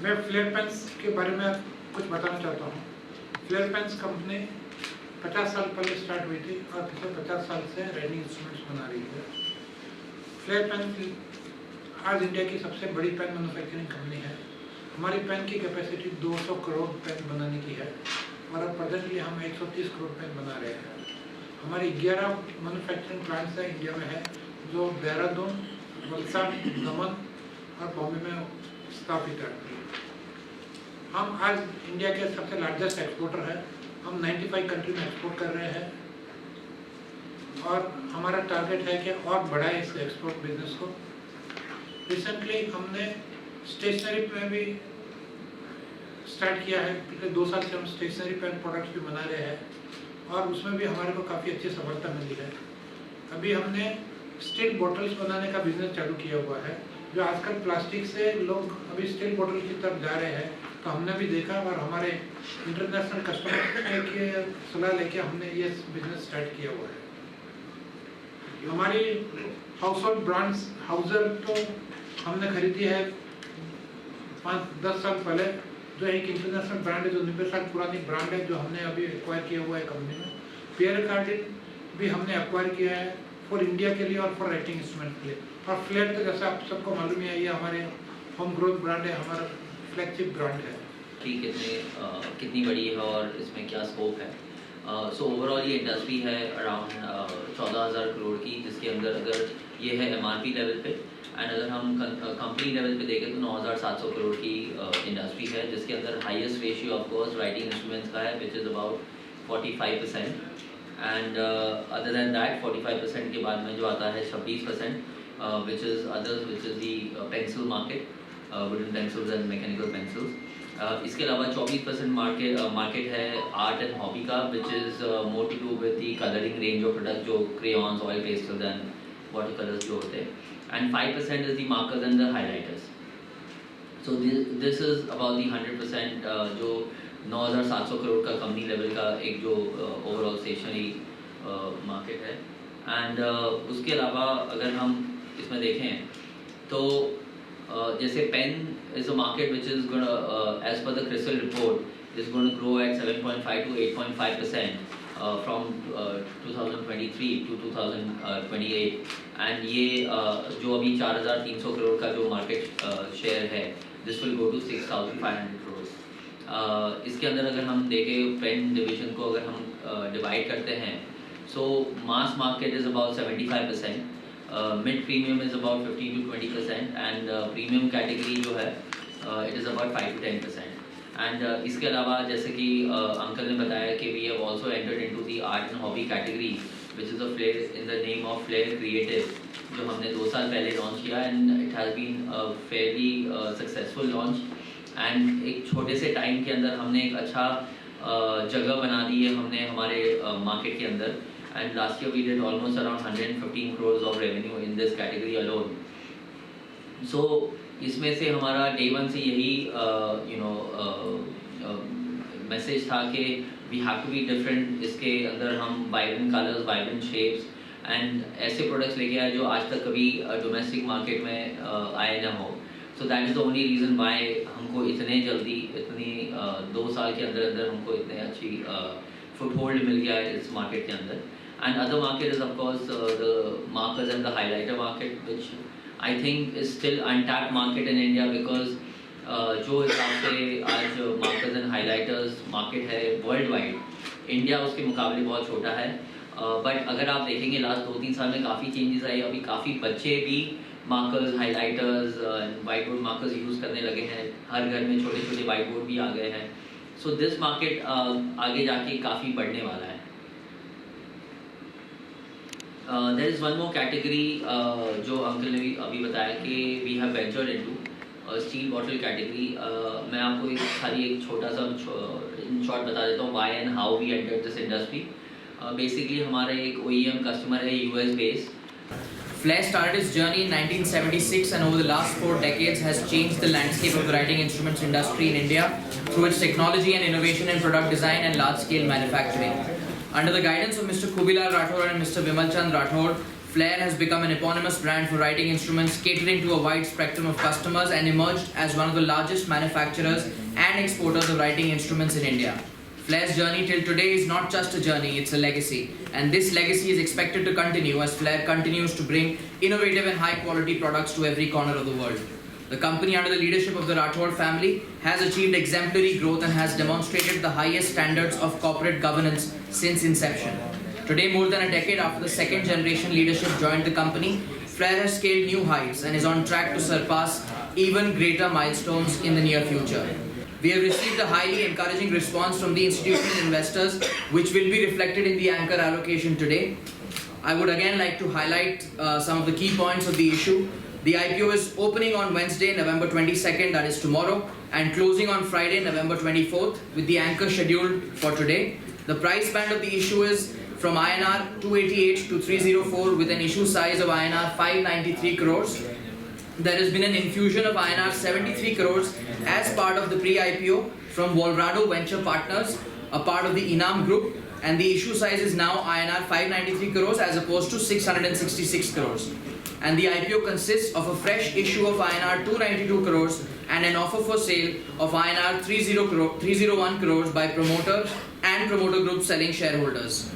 मैं flare pens के बारे में कुछ बताना चाहता हूँ। फ्लेयर पेन्स कंपनी 50 साल पहले स्टार्ट हुई थी और पिछले 50 साल से राइटिंग इंस्ट्रूमेंट्स बना रही है। फ्लेयर पेन आज इंडिया की सबसे बड़ी पेन मैन्युफैक्चरिंग कंपनी है। हमारी पेन की कैपेसिटी 200 करोड़ पेन बनाने की है और अब प्रेजेंटली हम 130 करोड़ पेन बना रहे हैं। हमारी 11 मैन्युफैक्चरिंग प्लांट्स है इंडिया में है, जो देहरादून, वलसाड, दमन और बॉम्बे में स्थापित है। हम आज इंडिया के सबसे लार्जेस्ट एक्सपोर्टर है। हम 95 कंट्री में एक्सपोर्ट कर रहे हैं और हमारा टारगेट है कि और बढ़ाए इस एक्सपोर्ट बिजनेस को। रिसेंटली हमने स्टेशनरी पे भी स्टार्ट किया है। पिछले 2 साल से हम स्टेशनरी पेन प्रोडक्ट्स भी बना रहे हैं और उसमें भी हमारे को काफ़ी अच्छी सफलता मिली है। अभी हमने स्टील बोटल्स बनाने का बिजनेस चालू किया हुआ है, जो आजकल प्लास्टिक से लोग अभी स्टील बोतल की तरफ जा रहे हैं। तो हमने भी देखा और हमारे इंटरनेशनल कस्टमर की सलाह लेके हमने ये बिजनेस स्टार्ट किया हुआ है। हमारी हाउस होल्ड ब्रांड्स हाउजर तो हमने खरीदी है 5-10 साल पहले, जो एक इंटरनेशनल ब्रांड है, जो 90 साल पुरानी ब्रांड है, जो हमने अभी एक्वायर किया हुआ है कंपनी में। पियर कार्डिन भी हमने एक्वायर किया है फॉर इंडिया के लिए और फॉर राइटिंग इंस्ट्रूमेंट के लिए। और फ्लेयर तो जैसा आप सबको मालूम है, ये हमारे होम ग्रोथ ब्रांड है, हमारा फ्लैगशिप ब्रांड है। कि कितनी बड़ी है और इसमें क्या स्कोप है। सो ओवरऑल ये इंडस्ट्री है अराउंड 14,000 करोड़ की, जिसके अंदर अगर ये है MRP लेवल पे एंड अगर हम कंपनी लेवल पे देखें तो 9,700 करोड़ की इंडस्ट्री है, जिसके अंदर highest ratio of course writing instruments का है, which is about 45%। And other than that 45% के बाद में जो आता है 26%, which is others, which is the pencil market, wooden pencils and mechanical pencils. इसके अलावा 24% मार्केट है आर्ट एंड हॉबी का, which is more to do with the coloring range of products, जो crayons, oil pastels and water colors जो होते हैं, and 5% is the markers and the highlighters. So this is about the 100% जो 9,700 करोड़ का company level का एक जो overall stationery market है। एंड उसके अलावा अगर हम इसमें देखें तो जैसे pen is a market which is gonna as per the crystal report is gonna grow at 7.5 to 8.5% from 2023 to 2028। And ये जो अभी 4,300 करोड़ का जो मार्केट शेयर है, this will go to 6,500 crore. इसके अंदर अगर हम देखें पेन डिवीजन को अगर हम डिवाइड करते हैं, so mass market is about 75%, mid premium is about 15 to 20% and premium category जो है it is about 5 to 10%। And इसके अलावा जैसे कि अंकल ने बताया कि we have also entered into the art and hobby category, which is a flair in the name of Flair Creative, जो हमने 2 साल पहले लॉन्च किया and it has been a Fairlie successful launch. And एक छोटे से टाइम के अंदर हमने एक अच्छा जगह बना दी है हमने हमारे मार्केट के अंदर। And last year we did almost around 115 crores of revenue in this category alone. So इसमें से हमारा डे वन से यही मैसेज था कि we have to be different. इसके अंदर हम vibrant colours, vibrant shapes and ऐसे प्रोडक्ट्स लेके आए जो आज तक कभी डोमेस्टिक मार्केट में आए ना हो। So that is the only reason why हमको इतने जल्दी, इतनी 2 साल के अंदर अंदर हमको इतने अच्छी फुट होल्ड मिल गया है इस मार्केट के अंदर। And other market is of course the markers and the highlighter market, which I think is still untapped market in India, because जो हिसाब से आज मार्कर्स एंड हाईलाइटर्स मार्केट है वर्ल्ड वाइड, इंडिया उसके मुकाबले बहुत छोटा है। बट अगर आप देखेंगे लास्ट 2-3 साल में काफ़ी चेंजेस आए। अभी काफ़ी बच्चे भी markers, highlighters and white board markers use करने लगे हैं। हर घर में छोटे छोटे वाइट बोर्ड भी आ गए हैं। सो दिस मार्केट आगे जाके काफ़ी बढ़ने वाला है। There is one more category जो अंकल ने भी अभी बताया कि we have ventured into steel bottle category. मैं आपको एक छोटा सा इन शॉर्ट बता देता हूँ why and how we entered this industry. Basically हमारा एक OEM कस्टमर है US based. Flair started its journey in 1976 and over the last 4 decades has changed the landscape of the writing instruments industry in India through its technology and innovation in product design and large-scale manufacturing. Under the guidance of Mr. Khubilal Rathod and Mr. Vimal Chand Rathod, Flair has become an eponymous brand for writing instruments, catering to a wide spectrum of customers and emerged as one of the largest manufacturers and exporters of writing instruments in India. Flair's journey till today is not just a journey, it's a legacy. And this legacy is expected to continue as Flair continues to bring innovative and high quality products to every corner of the world. The company under the leadership of the Rathod family has achieved exemplary growth and has demonstrated the highest standards of corporate governance since inception. Today, more than a decade after the second generation leadership joined the company, Flair has scaled new heights and is on track to surpass even greater milestones in the near future. We have received a highly encouraging response from the institutional investors, which will be reflected in the anchor allocation today. I would again like to highlight some of the key points of the issue. The IPO is opening on Wednesday, November 22nd, that is tomorrow, and closing on Friday, November 24th, with the anchor scheduled for today. The price band of the issue is from INR 288 to 304 with an issue size of INR 593 crores. There has been an infusion of INR 73 crores as part of the pre-IPO from Volrado Venture Partners, a part of the Enam Group, and the issue size is now INR 593 crores as opposed to 666 crores. And the IPO consists of a fresh issue of INR 292 crores and an offer for sale of INR 301 crores by promoter and promoter group selling shareholders.